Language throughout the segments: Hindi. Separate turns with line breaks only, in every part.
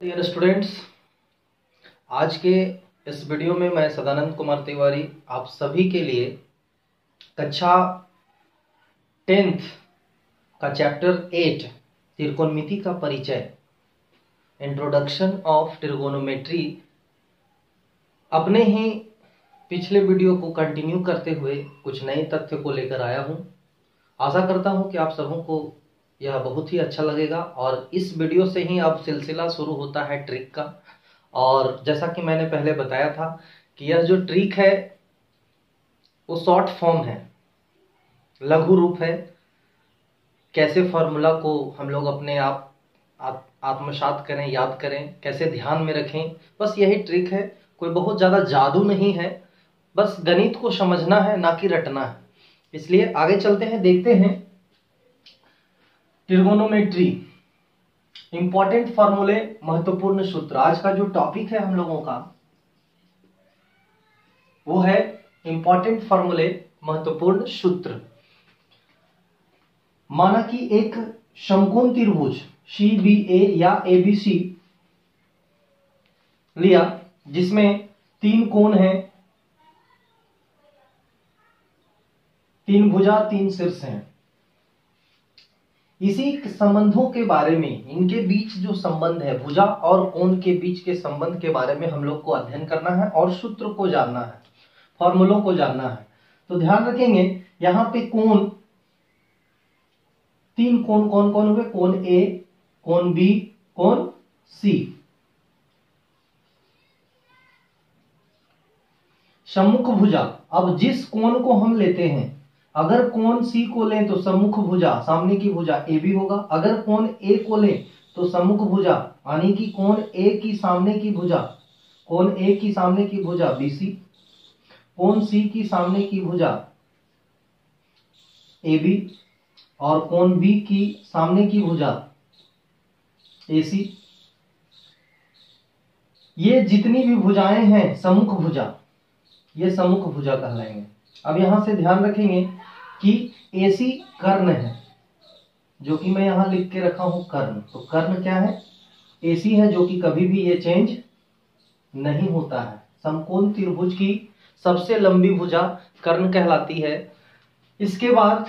डियर स्टूडेंट्स, आज के इस वीडियो में मैं सदानंद कुमार तिवारी आप सभी के लिए कक्षा 10th का चैप्टर 8 त्रिकोणमिति का परिचय, इंट्रोडक्शन ऑफ ट्रिगोनोमेट्री, अपने ही पिछले वीडियो को कंटिन्यू करते हुए कुछ नए तथ्य को लेकर आया हूं। आशा करता हूं कि आप सबों को यह बहुत ही अच्छा लगेगा और इस वीडियो से ही अब सिलसिला शुरू होता है ट्रिक का। और जैसा कि मैंने पहले बताया था कि यह जो ट्रिक है वो शॉर्ट फॉर्म है, लघु रूप है। कैसे फॉर्मूला को हम लोग अपने आप आत्मसात करें, याद करें, कैसे ध्यान में रखें, बस यही ट्रिक है। कोई बहुत ज़्यादा जादू नहीं है, बस गणित को समझना है, ना कि रटना है। इसलिए आगे चलते हैं, देखते हैं ट्रिगोनोमेट्री, इंपॉर्टेंट फॉर्मूले, महत्वपूर्ण सूत्र। आज का जो टॉपिक है हम लोगों का वो है इंपॉर्टेंट फॉर्मूले, महत्वपूर्ण सूत्र। माना कि एक समकोण त्रिभुज CBA या ABC लिया जिसमें 3 कोण हैं, 3 भुजा 3 शीर्ष हैं। इसी संबंधों के बारे में, इनके बीच जो संबंध है, भुजा और कोण के बीच के संबंध के बारे में हम लोग को अध्ययन करना है और सूत्र को जानना है, फॉर्मूलों को जानना है। तो ध्यान रखेंगे, यहां पे कोण, 3 कोण कौन कौन हुए? कोण A, कोण B, कोण C। सम्मुख भुजा, अब जिस कोण को हम लेते हैं, अगर कोण C को लें तो सम्मुख भुजा, सामने की भुजा AB होगा। अगर कोण A को लें तो सम्मुख भुजा, यानी कि कोण A की सामने की भुजा, कोण A की सामने की भुजा BC, कोण C की सामने की भुजा AB और कोण B की सामने की भुजा AC। ये जितनी भी भुजाएं हैं सम्मुख भुजा, ये सम्मुख भुजा कहलाएंगे। अब यहां से ध्यान रखेंगे कि AC कर्ण है, जो कि मैं यहां लिख के रखा हूं कर्ण। तो कर्ण क्या है? AC है, जो कि कभी भी ये चेंज नहीं होता है। समकोण त्रिभुज की सबसे लंबी भुजा कर्ण कहलाती है। इसके बाद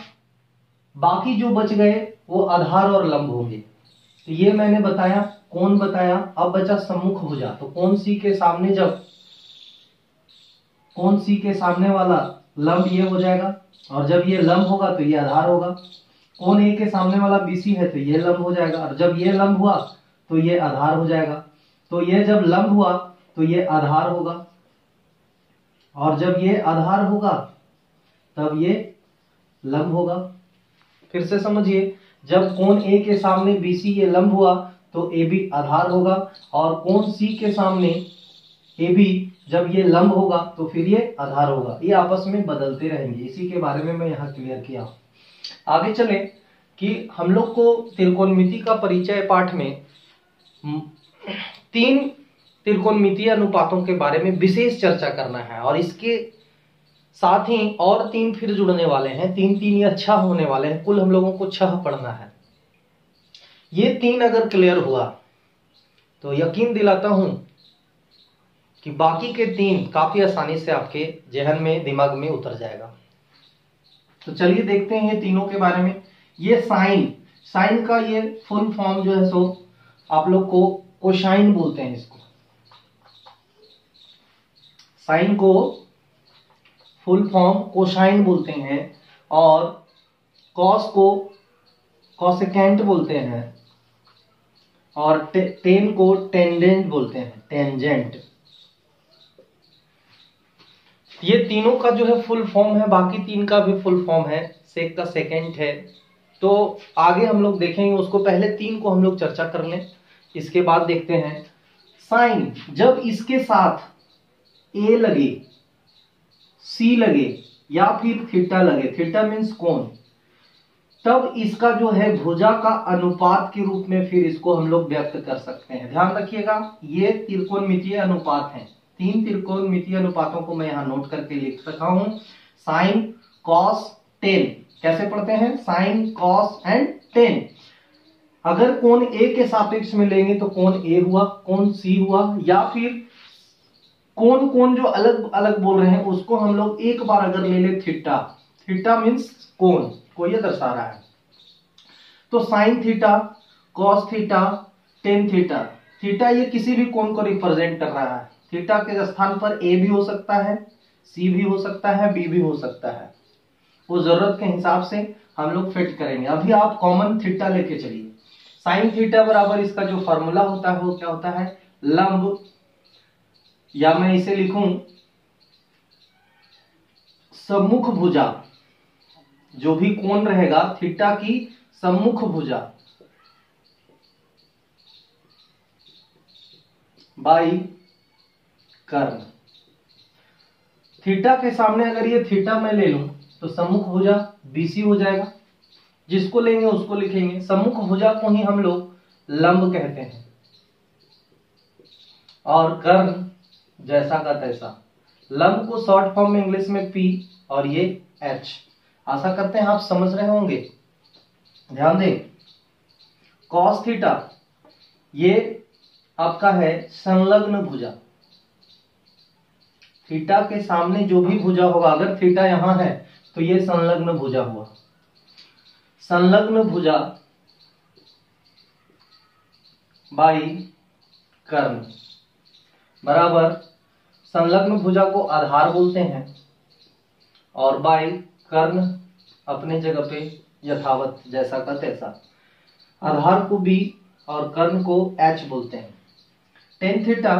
बाकी जो बच गए वो आधार और लंब होंगे। तो ये मैंने बताया, कोण बताया। अब बचा सम्मुख भुजा। तो कोण C के सामने, जब कोण C के सामने वाला लंब ये हो जाएगा, और जब ये लंब होगा तो ये आधार होगा। कोण A के सामने वाला BC है तो ये लंब हो जाएगा, और जब ये लंब हुआ तो ये आधार हो जाएगा। तो ये जब लंब हुआ तो ये आधार होगा, और जब ये आधार होगा तब ये लंब होगा। फिर से समझिए, जब कोण A के सामने BC ये लंब हुआ तो AB आधार होगा, और कोण C के सामने AB जब ये लंब होगा तो फिर ये आधार होगा। ये आपस में बदलते रहेंगे, इसी के बारे में मैं यहाँ क्लियर किया। आगे चले कि हम लोग को त्रिकोणमिति का परिचय पाठ में 3 त्रिकोणमितीय अनुपातों के बारे में विशेष चर्चा करना है, और इसके साथ ही और 3 फिर जुड़ने वाले हैं। 3 या 6 होने वाले हैं, कुल हम लोगों को 6 पढ़ना है। ये 3 अगर क्लियर हुआ तो यकीन दिलाता हूं कि बाकी के 3 काफी आसानी से आपके जहन में, दिमाग में उतर जाएगा। तो चलिए देखते हैं ये तीनों के बारे में। ये साइन का ये फुल फॉर्म जो है सो आप लोग को कोसाइन बोलते हैं। इसको साइन को फुल फॉर्म कोसाइन बोलते हैं, और कॉस को कॉसेकेंट बोलते हैं, और टेन को टेंजेंट बोलते हैं, टेंजेंट। ये तीनों का जो है फुल फॉर्म है, बाकी 3 का भी फुल फॉर्म है, सेक का सेकेंट है। तो आगे हम लोग देखेंगे उसको, पहले 3 को हम लोग चर्चा कर लें, इसके बाद देखते हैं साइन। जब इसके साथ A लगे, C लगे, या फिर थीटा लगे, थीटा मीन्स कोण, तब इसका जो है भुजा का अनुपात के रूप में फिर इसको हम लोग व्यक्त कर सकते हैं। ध्यान रखिएगा, ये त्रिकोणमितीय अनुपात हैं। 3 त्रिकोणमितीय अनुपातों को मैं यहां नोट करके लिख रखा हूं। Sine, cos, tan. कैसे पढ़ते हैं? Sine, cos and tan. अगर कोण ए के सापेक्ष में लेंगे तो कोण ए हुआ, कोण सी हुआ, या फिर कोण कोण जो अलग अलग बोल रहे हैं उसको हम लोग एक बार अगर ले ले थीटा, थीटा मीन्स कोण को ये दर्शा रहा है, तो sign theta, cos theta, tan theta, theta ये किसी भी कोण को रिप्रेजेंट कर रहा है। थीटा के स्थान पर ए भी हो सकता है, सी भी हो सकता है, बी भी हो सकता है, वो जरूरत के हिसाब से हम लोग फिट करेंगे। अभी आप कॉमन थीटा लेके चलिए। साइन थीटा बराबर इसका जो फॉर्मूला होता है वो क्या होता है, लंब, या मैं इसे लिखूं सम्मुख भुजा, जो भी कोण रहेगा थीटा की सम्मुख भुजा बाई कर्ण। थीटा के सामने अगर ये थीटा मैं ले लूं तो सम्मुख भुजा बीसी हो जाएगा, जिसको लेंगे उसको लिखेंगे। सम्मुख भुजा को ही हम लोग लंब कहते हैं, और कर्ण जैसा का तैसा। लंब को शॉर्ट फॉर्म में इंग्लिश में पी और ये एच। आशा करते हैं आप समझ रहे होंगे। ध्यान दें, कॉस थीटा ये आपका है संलग्न भुजा। थीटा के सामने जो भी भुजा होगा, अगर थीटा यहां है तो ये संलग्न भुजा हुआ। संलग्न भुजा बाई कर्ण बराबर, संलग्न भुजा को आधार बोलते हैं और बाई कर्ण अपने जगह पे यथावत जैसा का तैसा। आधार को बी और कर्ण को एच बोलते हैं। टेन थीटा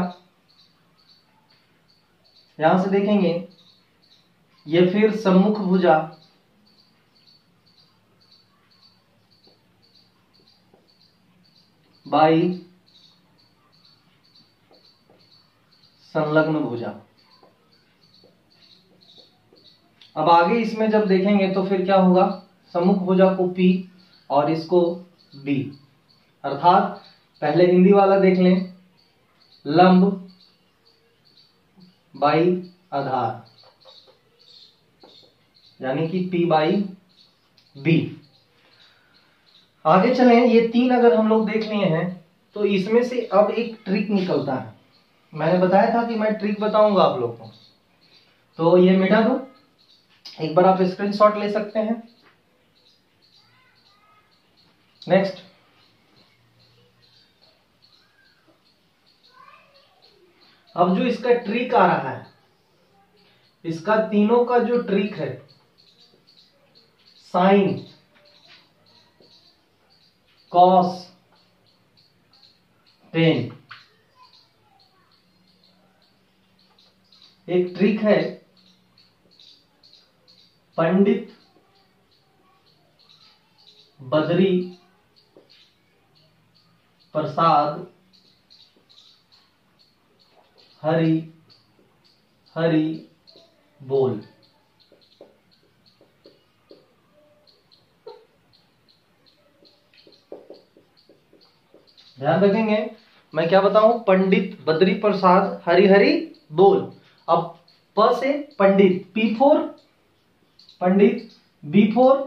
यहां से देखेंगे, ये फिर सम्मुख भुजा बाई संलग्न भुजा। अब आगे इसमें जब देखेंगे तो फिर क्या होगा, सम्मुख भुजा को P और इसको B, अर्थात पहले हिंदी वाला देख लें, लंब बाई आधार, यानी कि P बाई B। आगे चलें, ये तीन अगर हम लोग देख लिए हैं तो इसमें से अब एक ट्रिक निकलता है। मैंने बताया था कि मैं ट्रिक बताऊंगा आप लोग को, तो ये मिटा दो, एक बार आप स्क्रीनशॉट ले सकते हैं। नेक्स्ट, अब जो इसका ट्रिक आ रहा है, इसका तीनों का जो ट्रिक है, साइन, कॉस, टेन, एक ट्रिक है पंडित बद्री प्रसाद हरि हरि बोल। ध्यान रखेंगे, मैं क्या बताऊं, पंडित बद्री प्रसाद हरि हरि बोल। अब प से pandit, P for pandit, B for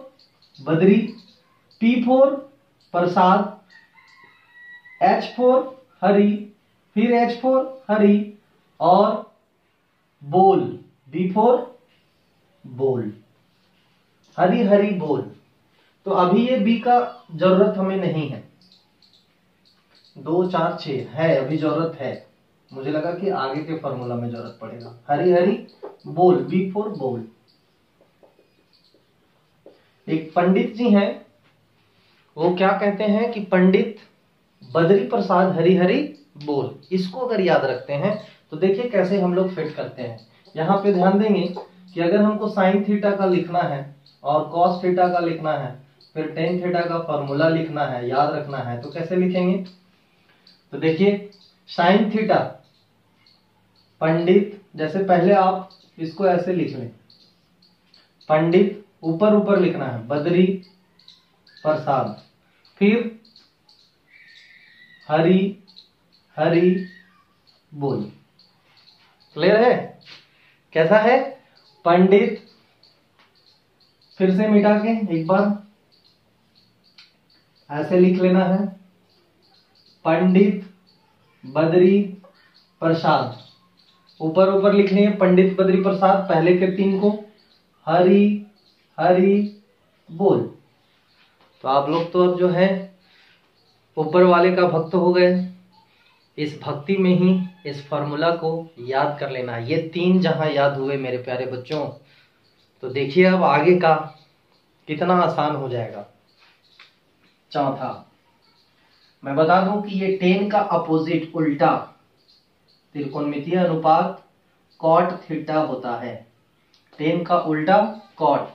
Badri, P for Prasad, H for Hari, फिर एच फोर हरि, और बोल, बी फोर बोल, हरि हरि बोल। तो अभी ये बी का जरूरत हमें नहीं है, 2 4 6 है, अभी जरूरत है, मुझे लगा कि आगे के फॉर्मूला में जरूरत पड़ेगा। हरि हरि बोल, बी फोर बोल। एक पंडित जी हैं, वो क्या कहते हैं कि पंडित बद्री प्रसाद हरि हरि बोल। इसको अगर याद रखते हैं तो देखिए कैसे हम लोग फिट करते हैं। यहां पे ध्यान देंगे कि अगर हमको साइन थीटा का लिखना है और कॉस थीटा का लिखना है, फिर टेन थीटा का फॉर्मूला लिखना है, याद रखना है, तो कैसे लिखेंगे। तो देखिए, साइन थीटा पंडित, जैसे पहले आप इसको ऐसे लिख लें, पंडित ऊपर ऊपर लिखना है, बद्री प्रसाद, फिर हरि हरि बोल। क्लियर है कैसा है, पंडित, फिर से मिटा के एक बार, ऐसे लिख लेना है, पंडित बद्री प्रसाद। ऊपर ऊपर लिखनी है पंडित बद्री प्रसाद, पहले के 3 को, हरि हरि बोल। तो आप लोग तो अब जो है ऊपर वाले का भक्त हो गए। इस भक्ति में ही इस फॉर्मूला को याद कर लेना। ये 3 जहां याद हुए मेरे प्यारे बच्चों, तो देखिए अब आगे का कितना आसान हो जाएगा। चौथा, मैं बता दूं कि ये tan का अपोजिट उल्टा त्रिकोणमितीय अनुपात cot थीटा होता है। tan का उल्टा cot।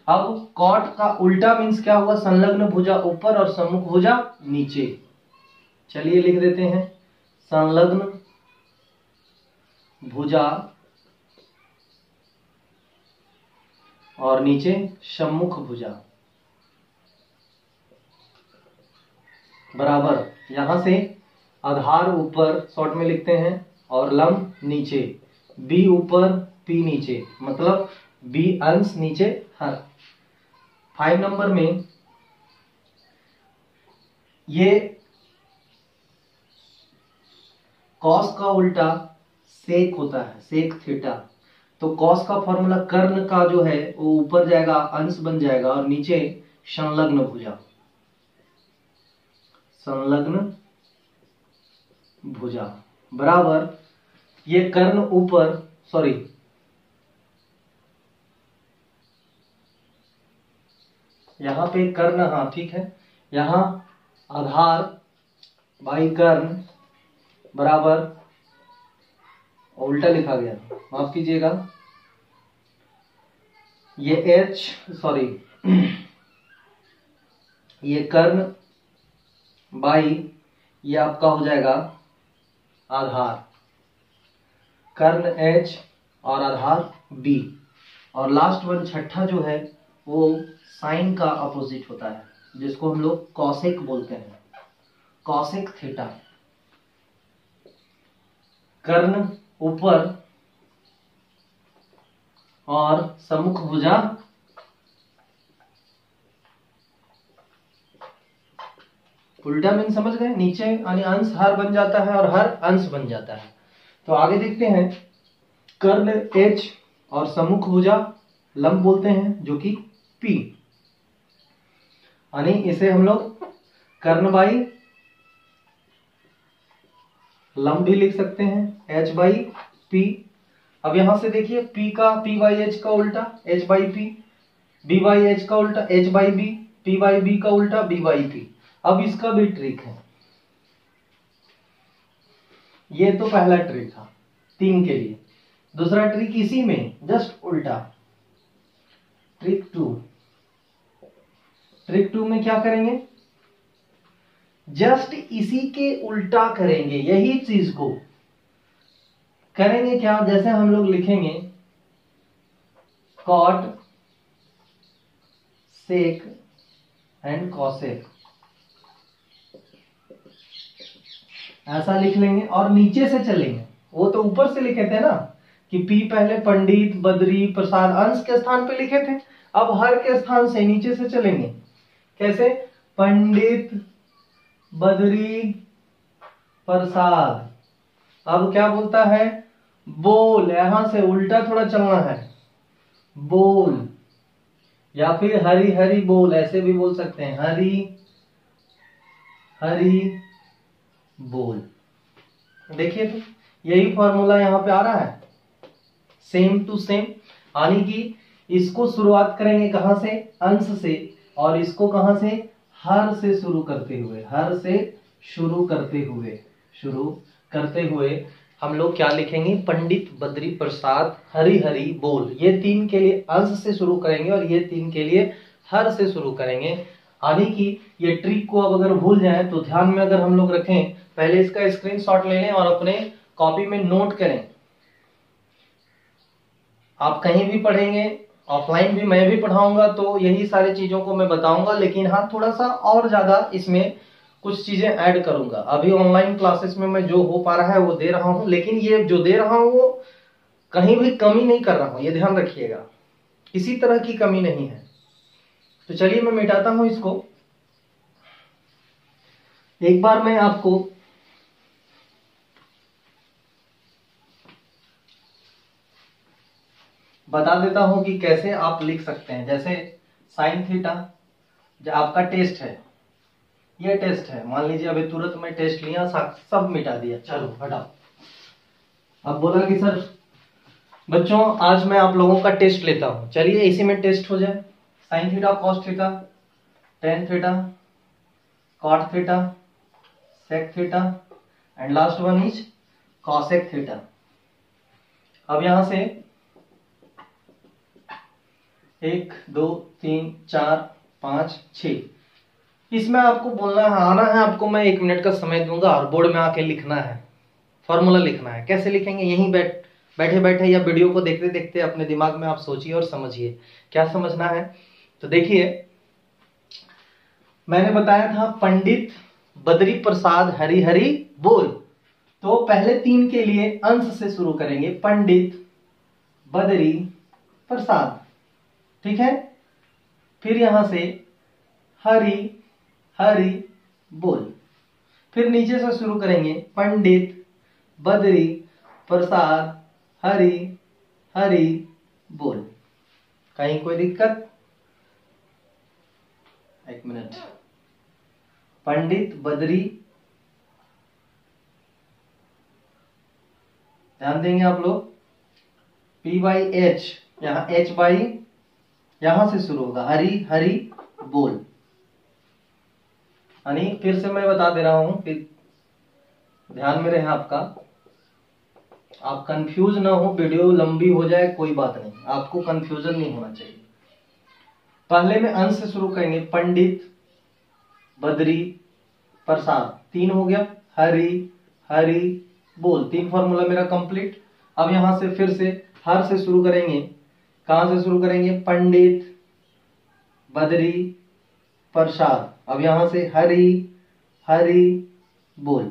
अब cot का उल्टा मीन्स क्या हुआ, संलग्न भुजा ऊपर और सम्मुख भुजा नीचे। चलिए लिख देते हैं, संलग्न भुजा और नीचे सम्मुख भुजा बराबर, यहां से आधार ऊपर शॉर्ट में लिखते हैं और लंब नीचे, बी ऊपर पी नीचे, मतलब बी अंश नीचे हर। 5 नंबर में ये कॉस का उल्टा सेक होता है, सेक थीटा। तो कॉस का फॉर्मूला कर्ण का जो है वो ऊपर जाएगा, अंश बन जाएगा और नीचे संलग्न भुजा, संलग्न भुजा बराबर, ये कर्ण ऊपर, सॉरी यहां पे कर्ण, हाँ ठीक है, यहां आधार बाई कर्ण बराबर, उल्टा लिखा गया, माफ कीजिएगा, ये h, सॉरी ये कर्ण बाई ये आपका हो जाएगा आधार, कर्ण h और आधार b, और लास्ट वन छठा जो है वो साइन का अपोजिट होता है, जिसको हम लोग कॉसेक बोलते हैं, कॉसेक थीटा। कर्ण ऊपर और सम्मुख भुजा उल्टा मीन समझ गए, नीचे यानी अंश हर बन जाता है और हर अंश बन जाता है। तो आगे देखते हैं, कर्ण h और सम्मुख भुजा लंब बोलते हैं जो कि P, यानी इसे हम लोग कर्ण बाई लंब भी लिख सकते हैं, h बाई P। अब यहां से देखिए P का P बाई H का उल्टा H by P, B by H का उल्टा H by B, P by B का उल्टा B बाई P। अब इसका भी ट्रिक है, ये तो पहला ट्रिक था 3 के लिए। दूसरा ट्रिक इसी में जस्ट उल्टा, ट्रिक 2। ट्रिक 2 में क्या करेंगे, जस्ट इसी के उल्टा करेंगे, यही चीज को करेंगे। क्या, जैसे हम लोग लिखेंगे कॉट सेक एंड कॉसेक, ऐसा लिख लेंगे और नीचे से चलेंगे। वो तो ऊपर से लिखे थे ना कि पी पहले पंडित बद्री प्रसाद अंश के स्थान पे लिखे थे, अब हर के स्थान से नीचे से चलेंगे। कैसे, पंडित बद्री प्रसाद। अब क्या बोलता है, बोल, यहां से उल्टा थोड़ा चलना है, बोल, या फिर हरि हरि बोल, ऐसे भी बोल सकते हैं, हरि हरि बोल। देखिए तो यही फॉर्मूला यहां पे आ रहा है, सेम टू सेम, यानी कि इसको शुरुआत करेंगे कहां से, अंश से, और इसको कहां से, हर से शुरू करते हुए, हर से शुरू करते हुए हम लोग क्या लिखेंगे, पंडित बद्री प्रसाद हरि हरि बोल। ये 3 के लिए अंश से शुरू करेंगे और ये 3 के लिए हर से शुरू करेंगे। यानी कि ये ट्रिक को अब अगर भूल जाएं तो ध्यान में अगर हम लोग रखें, पहले इसका स्क्रीनशॉट ले लें और अपने कॉपी में नोट करें। आप कहीं भी पढ़ेंगे, ऑफलाइन भी मैं भी पढ़ाऊंगा तो यही सारी चीजों को मैं बताऊंगा, लेकिन हाँ थोड़ा सा और ज्यादा इसमें कुछ चीजें ऐड करूंगा। अभी ऑनलाइन क्लासेस में मैं जो हो पा रहा है वो दे रहा हूं, लेकिन ये जो दे रहा हूं वो कहीं भी कमी नहीं कर रहा हूं, ये ध्यान रखिएगा, किसी तरह की कमी नहीं है। तो चलिए मैं मिटाता हूं इसको। एक बार मैं आपको बता देता हूं कि कैसे आप लिख सकते हैं। जैसे साइन थीटा, जो आपका टेस्ट है, ये टेस्ट है, मान लीजिए अभी तुरंत मैं टेस्ट लिया, सब मिटा दिया, चलो हटाओ। अब बोला कि सर बच्चों आज मैं आप लोगों का टेस्ट लेता हूं, चलिए इसी में टेस्ट हो जाए। Sine theta, cos theta, tan theta, cot theta, sec theta and last one is cosec theta. अब यहां से 1 2 3 4 5 6, इसमें आपको बोलना है, आना है आपको, मैं 1 मिनट का समय दूंगा और बोर्ड में आके लिखना है, फॉर्मूला लिखना है। कैसे लिखेंगे, यहीं बैठे बैठे या वीडियो को देखते देखते अपने दिमाग में आप सोचिए और समझिए क्या समझना है। तो देखिए मैंने बताया था पंडित बद्री प्रसाद हरि हरि बोल, तो पहले 3 के लिए अंश से शुरू करेंगे, पंडित बद्री प्रसाद, ठीक है। फिर यहां से हरि हरि बोल, फिर नीचे से शुरू करेंगे, पंडित बद्री प्रसाद हरि हरि बोल। कहीं कोई दिक्कत? 1 मिनट। पंडित बद्री, ध्यान देंगे आप लोग, P/H, यहां H/, यहां से शुरू होगा, हरि हरि बोल। यानी फिर से मैं बता दे रहा हूं कि ध्यान में रहे आपका, आप कंफ्यूज ना हो, वीडियो लंबी हो जाए कोई बात नहीं, आपको कंफ्यूजन नहीं होना चाहिए। पहले में अंश से शुरू करेंगे, पंडित बद्री प्रसाद, 3 हो गया, हरि हरि बोल, 3 फॉर्मूला मेरा कंप्लीट। अब यहां से फिर से हर से शुरू करेंगे, कहां से शुरू करेंगे, पंडित बद्री प्रसाद, अब यहां से हरि हरि बोल,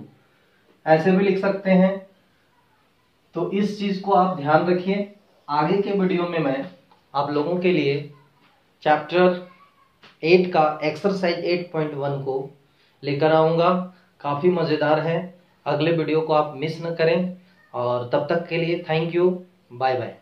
ऐसे भी लिख सकते हैं। तो इस चीज को आप ध्यान रखिए। आगे के वीडियो में मैं आप लोगों के लिए चैप्टर 8 का एक्सरसाइज 8.1 को लेकर आऊंगा, काफी मजेदार है। अगले वीडियो को आप मिस न करें, और तब तक के लिए थैंक यू, बाय बाय।